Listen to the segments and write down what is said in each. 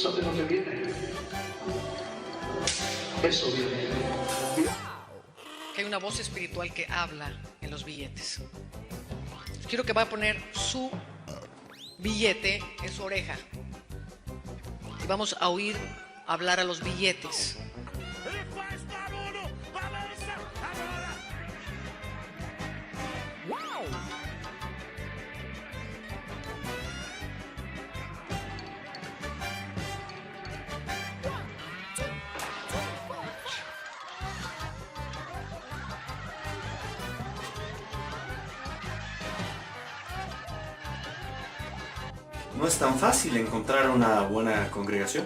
¿Sabe dónde viene? Eso viene. Que hay una voz espiritual que habla en los billetes. Quiero que va a poner su billete en su oreja. Y vamos a oír hablar a los billetes. No es tan fácil encontrar una buena congregación.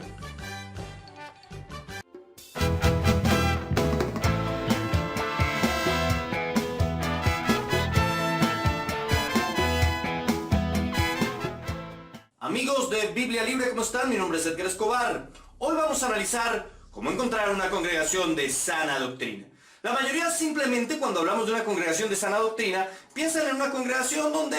Amigos de Biblia Libre, ¿cómo están? Mi nombre es Edgar Escobar. Hoy vamos a analizar cómo encontrar una congregación de sana doctrina. La mayoría simplemente cuando hablamos de una congregación de sana doctrina piensan en una congregación donde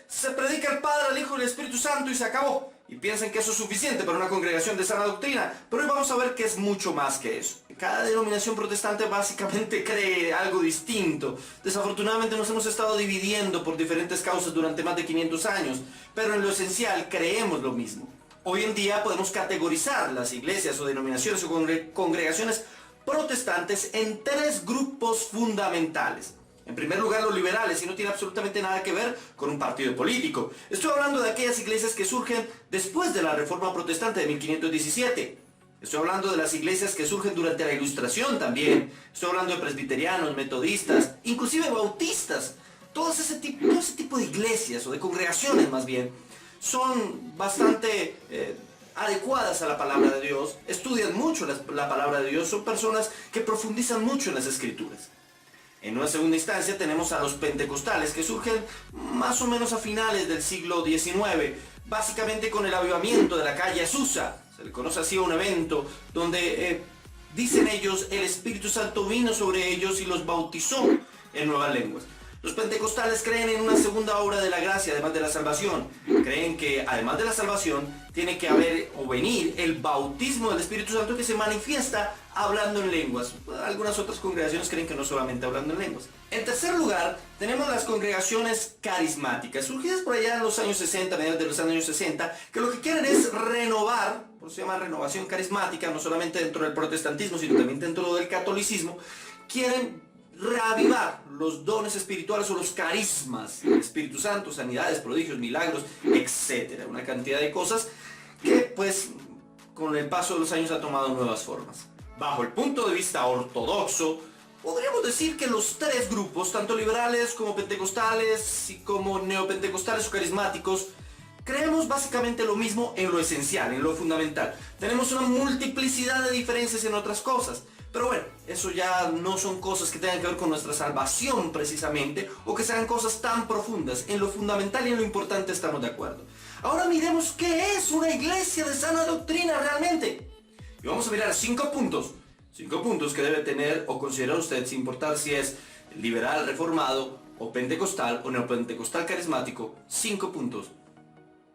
se predica el Padre, el Hijo y el Espíritu Santo y se acabó. Y piensan que eso es suficiente para una congregación de sana doctrina. Pero hoy vamos a ver que es mucho más que eso. Cada denominación protestante básicamente cree algo distinto. Desafortunadamente nos hemos estado dividiendo por diferentes causas durante más de 500 años. Pero en lo esencial creemos lo mismo. Hoy en día podemos categorizar las iglesias o denominaciones o congregaciones protestantes en tres grupos fundamentales. En primer lugar, los liberales, y no tiene absolutamente nada que ver con un partido político. Estoy hablando de aquellas iglesias que surgen después de la Reforma Protestante de 1517. Estoy hablando de las iglesias que surgen durante la Ilustración también. Estoy hablando de presbiterianos, metodistas, inclusive bautistas. Todo ese tipo de iglesias, o de congregaciones más bien, son bastante adecuadas a la palabra de Dios, estudian mucho la palabra de Dios, son personas que profundizan mucho en las Escrituras. En una segunda instancia tenemos a los pentecostales, que surgen más o menos a finales del siglo XIX, básicamente con el avivamiento de la calle Azusa. Se le conoce así a un evento donde, dicen ellos, el Espíritu Santo vino sobre ellos y los bautizó en nuevas lenguas. Los pentecostales creen en una segunda obra de la gracia, además de la salvación. Creen que, además de la salvación, tiene que haber o venir el bautismo del Espíritu Santo que se manifiesta hablando en lenguas. Algunas otras congregaciones creen que no solamente hablando en lenguas. En tercer lugar, tenemos las congregaciones carismáticas, surgidas por allá en los años 60, mediados de los años 60, que lo que quieren es renovar, por eso se llama renovación carismática, no solamente dentro del protestantismo, sino también dentro del catolicismo. Quieren reavivar los dones espirituales o los carismas, el Espíritu Santo, sanidades, prodigios, milagros, etcétera. Una cantidad de cosas que, pues, con el paso de los años ha tomado nuevas formas. Bajo el punto de vista ortodoxo, podríamos decir que los tres grupos, tanto liberales como pentecostales y como neopentecostales o carismáticos, creemos básicamente lo mismo en lo esencial, en lo fundamental. Tenemos una multiplicidad de diferencias en otras cosas. Pero bueno, eso ya no son cosas que tengan que ver con nuestra salvación precisamente, o que sean cosas tan profundas. En lo fundamental y en lo importante estamos de acuerdo. Ahora miremos qué es una iglesia de sana doctrina realmente. Y vamos a mirar 5 puntos. 5 puntos que debe tener o considerar usted, sin importar si es liberal, reformado, o pentecostal, o neopentecostal carismático. 5 puntos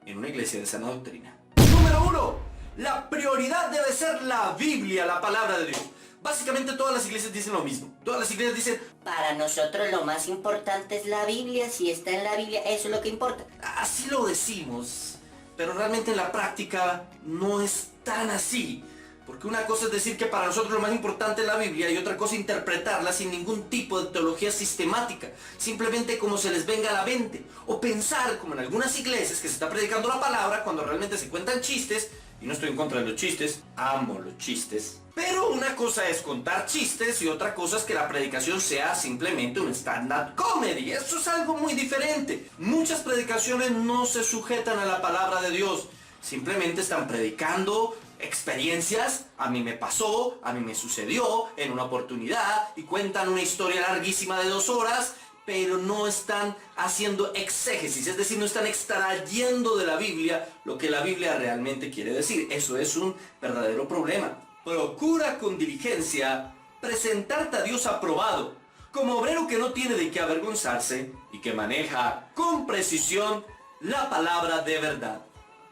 en una iglesia de sana doctrina. Número 1. La prioridad debe ser la Biblia, la palabra de Dios. Básicamente todas las iglesias dicen lo mismo. Todas las iglesias dicen: para nosotros lo más importante es la Biblia. Si está en la Biblia, eso es lo que importa. así lo decimos, pero realmente en la práctica no es tan así. Porque una cosa es decir que para nosotros lo más importante es la Biblia y otra cosa interpretarla sin ningún tipo de teología sistemática, simplemente como se les venga a la mente. O pensar como en algunas iglesias que se está predicando la palabra cuando realmente se cuentan chistes. Y no estoy en contra de los chistes, amo los chistes. Pero una cosa es contar chistes y otra cosa es que la predicación sea simplemente un stand-up comedy. Eso es algo muy diferente. Muchas predicaciones no se sujetan a la palabra de Dios. Simplemente están predicando experiencias. A mí me pasó, a mí me sucedió en una oportunidad, y cuentan una historia larguísima de 2 horas, pero no están haciendo exégesis, es decir, no están extrayendo de la Biblia lo que la Biblia realmente quiere decir. Eso es un verdadero problema. Procura con diligencia presentarte a Dios aprobado, como obrero que no tiene de qué avergonzarse y que maneja con precisión la palabra de verdad.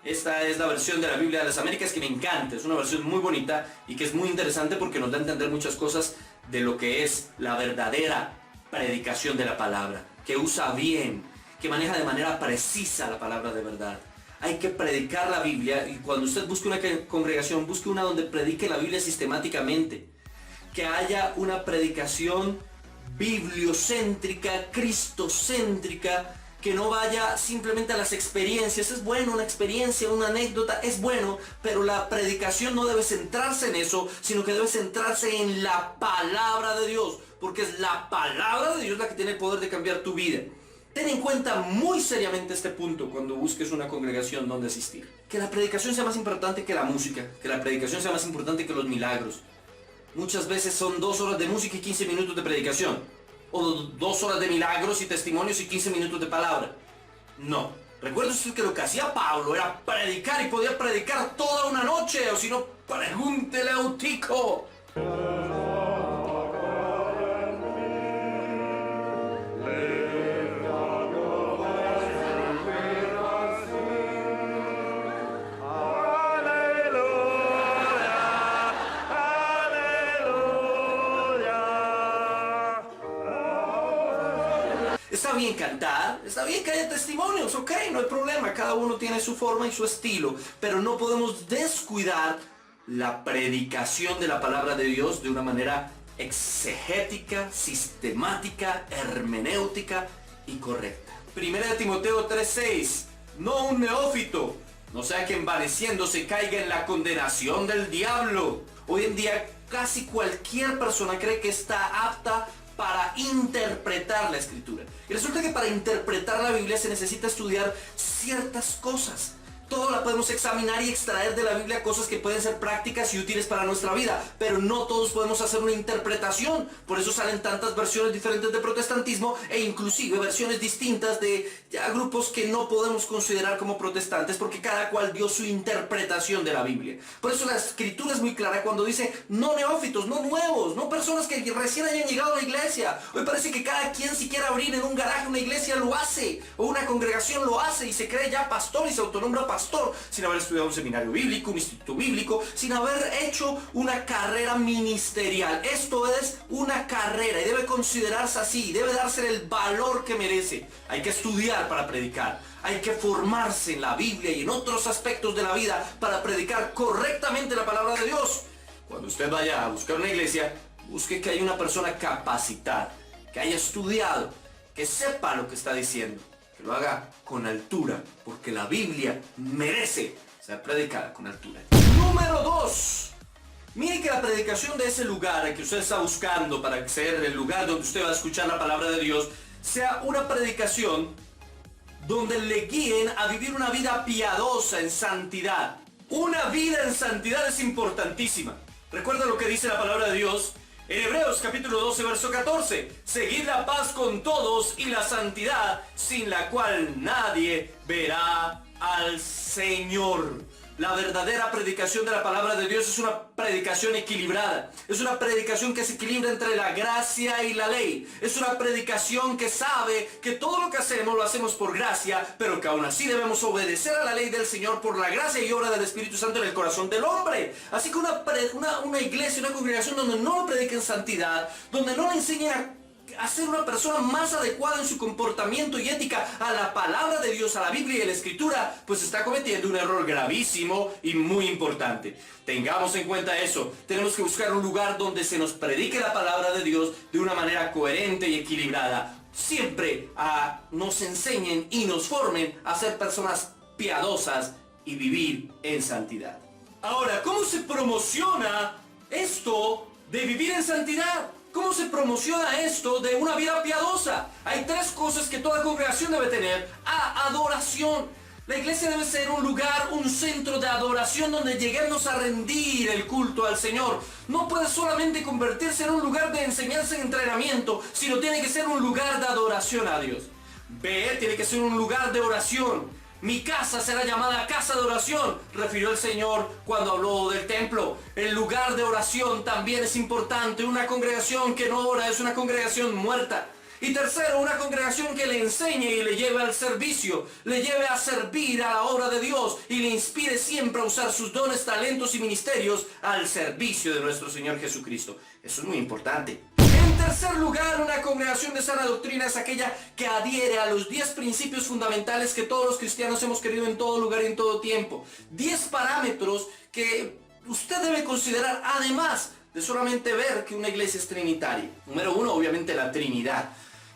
Esta es la versión de la Biblia de las Américas que me encanta, es una versión muy bonita y que es muy interesante porque nos da a entender muchas cosas de lo que es la verdadera predicación de la palabra, que usa bien, que maneja de manera precisa la palabra de verdad. Hay que predicar la Biblia y cuando usted busque una congregación, busque una donde predique la Biblia sistemáticamente. Que haya una predicación bibliocéntrica, cristocéntrica, que no vaya simplemente a las experiencias. Es bueno una experiencia, una anécdota, es bueno, pero la predicación no debe centrarse en eso, sino que debe centrarse en la palabra de Dios, porque es la palabra de Dios la que tiene el poder de cambiar tu vida. Ten en cuenta muy seriamente este punto cuando busques una congregación donde asistir. Que la predicación sea más importante que la música, que la predicación sea más importante que los milagros. Muchas veces son 2 horas de música y 15 minutos de predicación. O 2 horas de milagros y testimonios y 15 minutos de palabra. No. Recuerda usted que lo que hacía Pablo era predicar y podía predicar toda una noche. O si no, pregúntele a Eutico. Está bien cantar, está bien que haya testimonios, ok, no hay problema, cada uno tiene su forma y su estilo, pero no podemos descuidar la predicación de la palabra de Dios de una manera exegética, sistemática, hermenéutica y correcta. Primera de Timoteo 3:6, no un neófito, no sea que envaneciéndose caiga en la condenación del diablo. Hoy en día casi cualquier persona cree que está apta para interpretar la escritura. Y resulta que para interpretar la Biblia se necesita estudiar ciertas cosas. Todo la podemos examinar y extraer de la Biblia cosas que pueden ser prácticas y útiles para nuestra vida, pero no todos podemos hacer una interpretación. Por eso salen tantas versiones diferentes de protestantismo e inclusive versiones distintas de grupos que no podemos considerar como protestantes, porque cada cual dio su interpretación de la Biblia. Por eso la escritura es muy clara cuando dice no neófitos, no nuevos, no personas que recién hayan llegado a la iglesia. Hoy parece que cada quien si quiere abrir en un garaje una iglesia lo hace, o una congregación lo hace y se cree ya pastor y se autonombra pastor sin haber estudiado un seminario bíblico, un instituto bíblico, sin haber hecho una carrera ministerial. Esto es una carrera y debe considerarse así, debe darse el valor que merece. Hay que estudiar para predicar, hay que formarse en la Biblia y en otros aspectos de la vida para predicar correctamente la palabra de Dios. Cuando usted vaya a buscar una iglesia, busque que haya una persona capacitada, que haya estudiado, que sepa lo que está diciendo, que lo haga con altura, porque la Biblia merece ser predicada con altura. Número 2. Mire que la predicación de ese lugar que usted está buscando para ser el lugar donde usted va a escuchar la palabra de Dios, sea una predicación donde le guíen a vivir una vida piadosa en santidad. Una vida en santidad es importantísima. Recuerda lo que dice la palabra de Dios en Hebreos capítulo 12, verso 14. Seguid la paz con todos y la santidad, sin la cual nadie verá al Señor. La verdadera predicación de la palabra de Dios es una predicación equilibrada. Es una predicación que se equilibra entre la gracia y la ley. Es una predicación que sabe que todo lo que hacemos lo hacemos por gracia, pero que aún así debemos obedecer a la ley del Señor por la gracia y obra del Espíritu Santo en el corazón del hombre. Así que una iglesia, una congregación donde no lo prediquen santidad, donde no le enseñen a ser una persona más adecuada en su comportamiento y ética a la palabra de Dios, a la Biblia y a la Escritura, pues está cometiendo un error gravísimo y muy importante. Tengamos en cuenta eso. Tenemos que buscar un lugar donde se nos predique la palabra de Dios de una manera coherente y equilibrada. Siempre nos enseñen y nos formen a ser personas piadosas y vivir en santidad. Ahora, ¿cómo se promociona esto de vivir en santidad? ¿Cómo se promociona esto de una vida piadosa? Hay 3 cosas que toda congregación debe tener. Adoración. La iglesia debe ser un lugar, un centro de adoración donde lleguemos a rendir el culto al Señor. No puede solamente convertirse en un lugar de enseñanza y entrenamiento, sino tiene que ser un lugar de adoración a Dios. B, tiene que ser un lugar de oración. Mi casa será llamada casa de oración, refirió el Señor cuando habló del templo. El lugar de oración también es importante. Una congregación que no ora es una congregación muerta. Y tercero, una congregación que le enseñe y le lleve al servicio, le lleve a servir a la obra de Dios y le inspire siempre a usar sus dones, talentos y ministerios al servicio de nuestro Señor Jesucristo. Eso es muy importante. En tercer lugar, una congregación de sana doctrina es aquella que adhiere a los 10 principios fundamentales que todos los cristianos hemos querido en todo lugar y en todo tiempo. 10 parámetros que usted debe considerar además de solamente ver que una iglesia es trinitaria. Número 1, obviamente la Trinidad.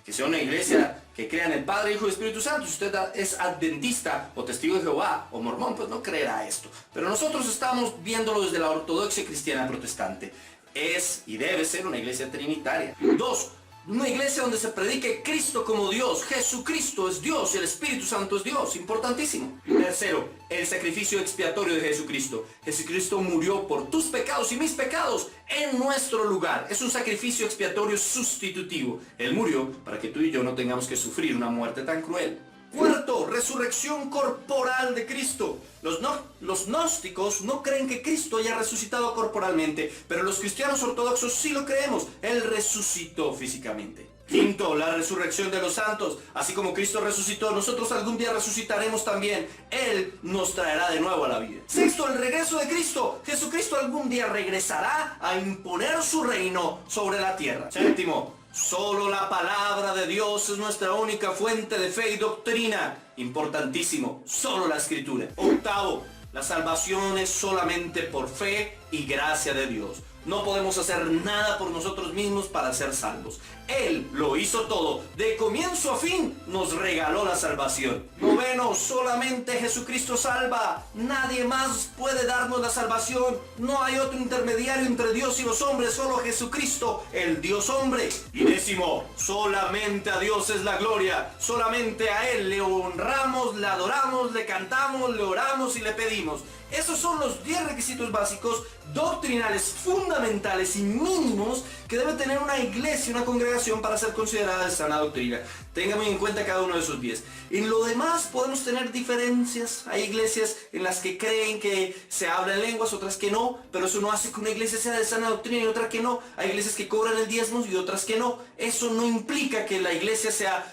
Que sea una iglesia que crea en el Padre, Hijo y Espíritu Santo. Si usted es adventista o testigo de Jehová o mormón, pues no creerá esto. Pero nosotros estamos viéndolo desde la ortodoxia cristiana protestante. Es y debe ser una iglesia trinitaria. 2, una iglesia donde se predique Cristo como Dios. Jesucristo es Dios y el Espíritu Santo es Dios. Importantísimo. Tercero, el sacrificio expiatorio de Jesucristo. Jesucristo murió por tus pecados y mis pecados en nuestro lugar. Es un sacrificio expiatorio sustitutivo. Él murió para que tú y yo no tengamos que sufrir una muerte tan cruel. Cuarto, resurrección corporal de Cristo. Los gnósticos no creen que Cristo haya resucitado corporalmente, pero los cristianos ortodoxos sí lo creemos. Él resucitó físicamente. Quinto, la resurrección de los santos. Así como Cristo resucitó, nosotros algún día resucitaremos también. Él nos traerá de nuevo a la vida. Sexto, el regreso de Cristo. Jesucristo algún día regresará a imponer su reino sobre la tierra. Séptimo, solo la palabra de Dios es nuestra única fuente de fe y doctrina. Importantísimo, solo la Escritura. Octavo, la salvación es solamente por fe y gracia de Dios. No podemos hacer nada por nosotros mismos para ser salvos. Él lo hizo todo. De comienzo a fin nos regaló la salvación. Noveno, solamente Jesucristo salva. Nadie más puede darnos la salvación. No hay otro intermediario entre Dios y los hombres, solo Jesucristo, el Dios hombre. Y décimo, solamente a Dios es la gloria. Solamente a Él le honramos, le adoramos, le cantamos, le oramos y le pedimos. Esos son los 10 requisitos básicos, doctrinales, fundamentales y mínimos que debe tener una iglesia, una congregación para ser considerada de sana doctrina. Tenga muy en cuenta cada uno de esos 10. En lo demás podemos tener diferencias. Hay iglesias en las que creen que se habla en lenguas, otras que no, pero eso no hace que una iglesia sea de sana doctrina y otra que no. Hay iglesias que cobran el diezmo y otras que no. Eso no implica que la iglesia sea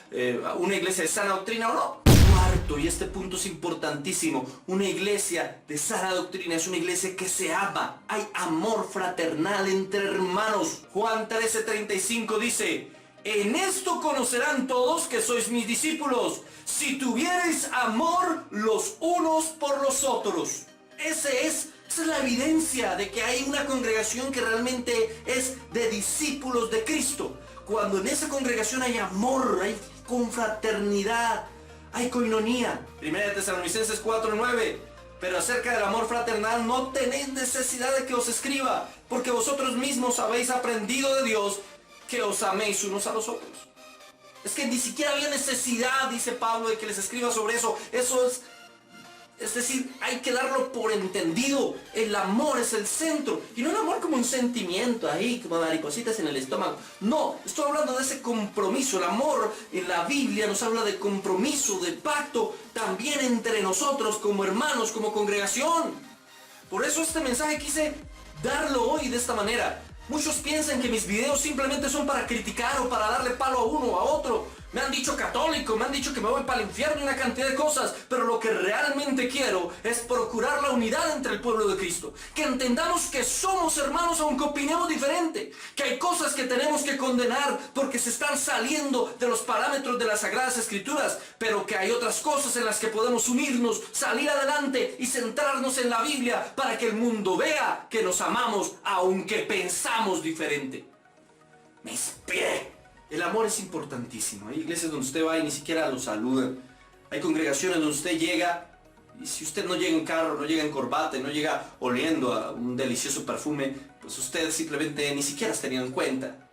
una iglesia de sana doctrina o no. Cuarto, y este punto es importantísimo, una iglesia de sana doctrina es una iglesia que se ama. Hay amor fraternal entre hermanos. Juan 13:35 dice: en esto conocerán todos que sois mis discípulos, si tuviereis amor los unos por los otros. Esa es la evidencia de que hay una congregación que realmente es de discípulos de Cristo. Cuando en esa congregación hay amor, hay confraternidad, hay coinonía. Primera de Tesalonicenses 4:9. Pero acerca del amor fraternal no tenéis necesidad de que os escriba, porque vosotros mismos habéis aprendido de Dios que os améis unos a los otros. Es que ni siquiera había necesidad, dice Pablo, de que les escriba sobre eso. Eso es decir, hay que darlo por entendido. El amor es el centro. Y no el amor como un sentimiento ahí, como maripositas en el estómago. No, estoy hablando de ese compromiso. El amor en la Biblia nos habla de compromiso, de pacto, también entre nosotros como hermanos, como congregación. Por eso este mensaje quise darlo hoy de esta manera. Muchos piensan que mis videos simplemente son para criticar o para darle palo a uno o a otro. Me han dicho católico, me han dicho que me voy para el infierno y una cantidad de cosas. Pero lo que realmente quiero es procurar la unidad entre el pueblo de Cristo. Que entendamos que somos hermanos aunque opinemos diferente. Que hay cosas que tenemos que condenar porque se están saliendo de los parámetros de las Sagradas Escrituras. Pero que hay otras cosas en las que podemos unirnos, salir adelante y centrarnos en la Biblia para que el mundo vea que nos amamos aunque pensamos diferente. Me inspiré. El amor es importantísimo. Hay iglesias donde usted va y ni siquiera lo saludan. Hay congregaciones donde usted llega y si usted no llega en carro, no llega en corbata, no llega oliendo a un delicioso perfume, pues usted simplemente ni siquiera es tenido en cuenta.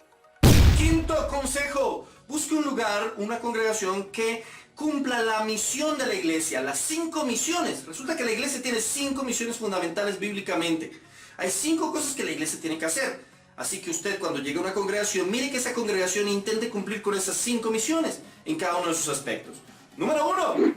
Quinto consejo: busque un lugar, una congregación que cumpla la misión de la iglesia, las 5 misiones. Resulta que la iglesia tiene 5 misiones fundamentales bíblicamente. Hay 5 cosas que la iglesia tiene que hacer. Así que usted cuando llegue a una congregación, mire que esa congregación intente cumplir con esas 5 misiones en cada uno de sus aspectos. Número 1.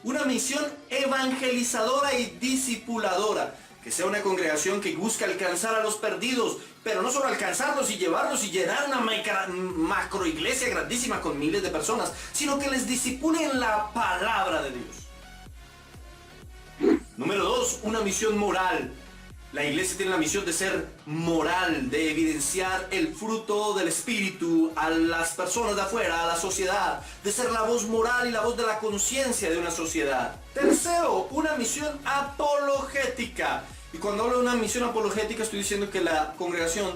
Una misión evangelizadora y discipuladora. Que sea una congregación que busque alcanzar a los perdidos, pero no solo alcanzarlos y llevarlos y llenar una macro iglesia grandísima con miles de personas, sino que les disipule en la palabra de Dios. Número 2, una misión moral. La iglesia tiene la misión de ser moral, de evidenciar el fruto del Espíritu a las personas de afuera, a la sociedad, de ser la voz moral y la voz de la conciencia de una sociedad. Tercero, una misión apologética. Y cuando hablo de una misión apologética estoy diciendo que la congregación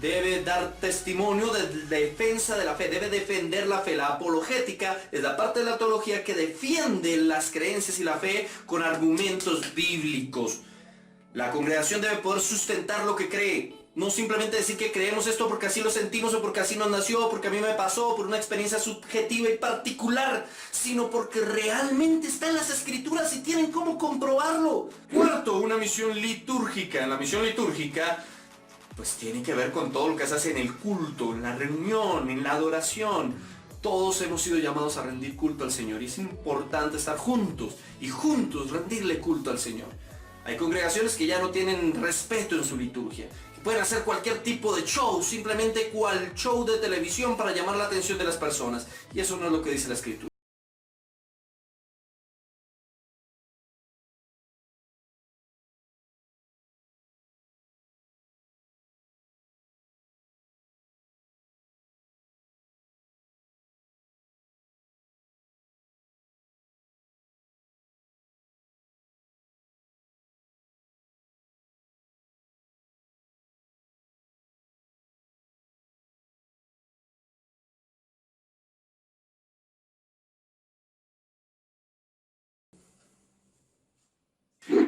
debe dar testimonio de defensa de la fe, debe defender la fe. La apologética es la parte de la teología que defiende las creencias y la fe con argumentos bíblicos. La congregación debe poder sustentar lo que cree. No simplemente decir que creemos esto porque así lo sentimos o porque así nos nació, o porque a mí me pasó, por una experiencia subjetiva y particular, sino porque realmente está en las escrituras y tienen cómo comprobarlo. Cuarto, una misión litúrgica. En la misión litúrgica, pues tiene que ver con todo lo que se hace en el culto, en la reunión, en la adoración. Todos hemos sido llamados a rendir culto al Señor y es importante estar juntos y juntos rendirle culto al Señor. Hay congregaciones que ya no tienen respeto en su liturgia, que pueden hacer cualquier tipo de show, simplemente cual show de televisión para llamar la atención de las personas. Y eso no es lo que dice la Escritura.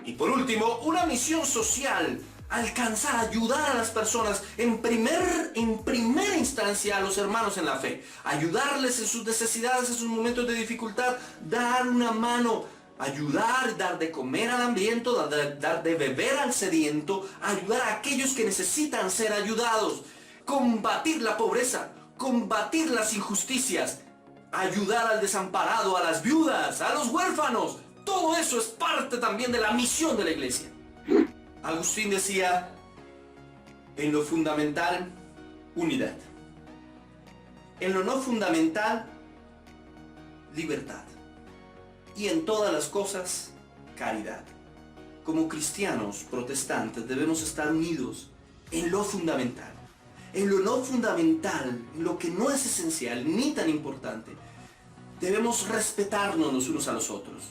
Y por último, una misión social. Alcanzar, ayudar a las personas, en primera instancia a los hermanos en la fe. Ayudarles en sus necesidades, en sus momentos de dificultad. Dar una mano. Ayudar, dar de comer al hambriento, dar de beber al sediento. Ayudar a aquellos que necesitan ser ayudados. Combatir la pobreza. Combatir las injusticias. Ayudar al desamparado, a las viudas, a los huérfanos. Todo eso es parte también de la misión de la iglesia. Agustín decía, en lo fundamental, unidad. En lo no fundamental, libertad. Y en todas las cosas, caridad. Como cristianos protestantes debemos estar unidos en lo fundamental. En lo no fundamental, en lo que no es esencial ni tan importante, debemos respetarnos los unos a los otros.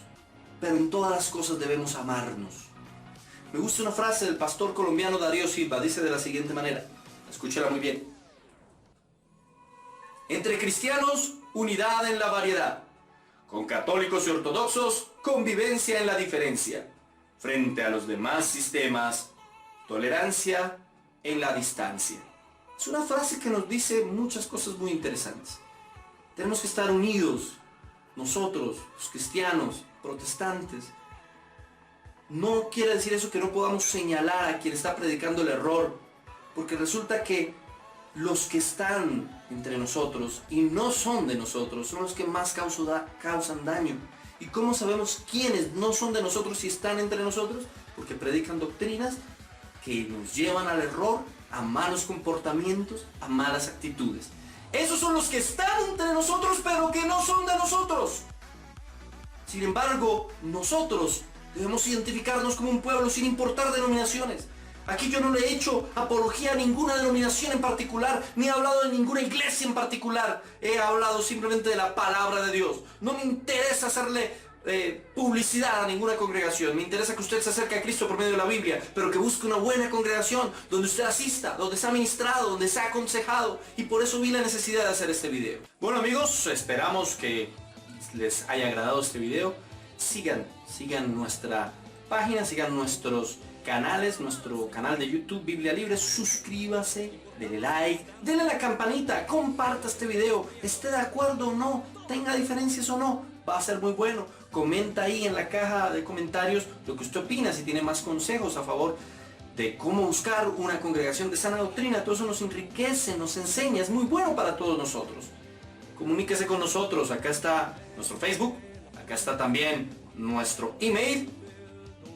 Pero en todas las cosas debemos amarnos. Me gusta una frase del pastor colombiano Darío Silva, dice de la siguiente manera, escúchala muy bien. Entre cristianos, unidad en la variedad. Con católicos y ortodoxos, convivencia en la diferencia. Frente a los demás sistemas, tolerancia en la distancia. Es una frase que nos dice muchas cosas muy interesantes. Tenemos que estar unidos, nosotros, los cristianos, protestantes. No quiere decir eso que no podamos señalar a quien está predicando el error, porque resulta que los que están entre nosotros y no son de nosotros son los que más causan daño. ¿Y cómo sabemos quiénes no son de nosotros y están entre nosotros? Porque predican doctrinas que nos llevan al error, a malos comportamientos, a malas actitudes. Esos son los que están entre nosotros, pero que no son de nosotros. Sin embargo, nosotros debemos identificarnos como un pueblo sin importar denominaciones. Aquí yo no le he hecho apología a ninguna denominación en particular, ni he hablado de ninguna iglesia en particular. He hablado simplemente de la palabra de Dios. No me interesa hacerle publicidad a ninguna congregación. Me interesa que usted se acerque a Cristo por medio de la Biblia, pero que busque una buena congregación donde usted asista, donde sea ministrado, donde sea aconsejado. Y por eso vi la necesidad de hacer este video. Bueno amigos, esperamos que les haya agradado este video. Sigan nuestra página, sigan nuestros canales, nuestro canal de YouTube Biblia Libre, suscríbase, denle like, denle a la campanita, comparta este video, esté de acuerdo o no, tenga diferencias o no, va a ser muy bueno. Comenta ahí en la caja de comentarios lo que usted opina, si tiene más consejos a favor de cómo buscar una congregación de sana doctrina. Todo eso nos enriquece, nos enseña, es muy bueno para todos nosotros. Comuníquese con nosotros, acá está nuestro Facebook, acá está también nuestro email.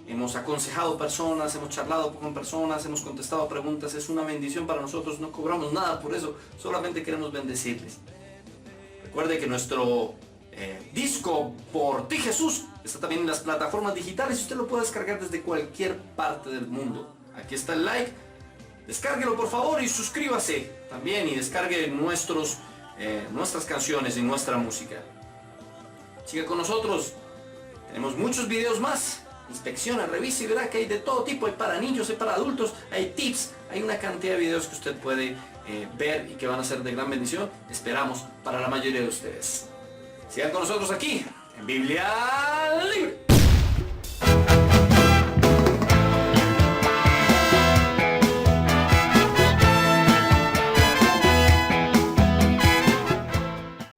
hemos aconsejado personas, hemos charlado con personas, hemos contestado preguntas. Es una bendición para nosotros, no cobramos nada por eso, solamente queremos bendecirles. Recuerde que nuestro disco Por Ti Jesús está también en las plataformas digitales y usted lo puede descargar desde cualquier parte del mundo. Aquí está el like, descárguelo por favor y suscríbase también y descargue nuestras canciones y nuestra música. Siga con nosotros, tenemos muchos videos más. Inspecciona, revise y verá que hay de todo tipo, hay para niños, hay para adultos, hay tips, hay una cantidad de videos que usted puede ver y que van a ser de gran bendición, esperamos, para la mayoría de ustedes. Sigan con nosotros aquí, en Biblia Libre.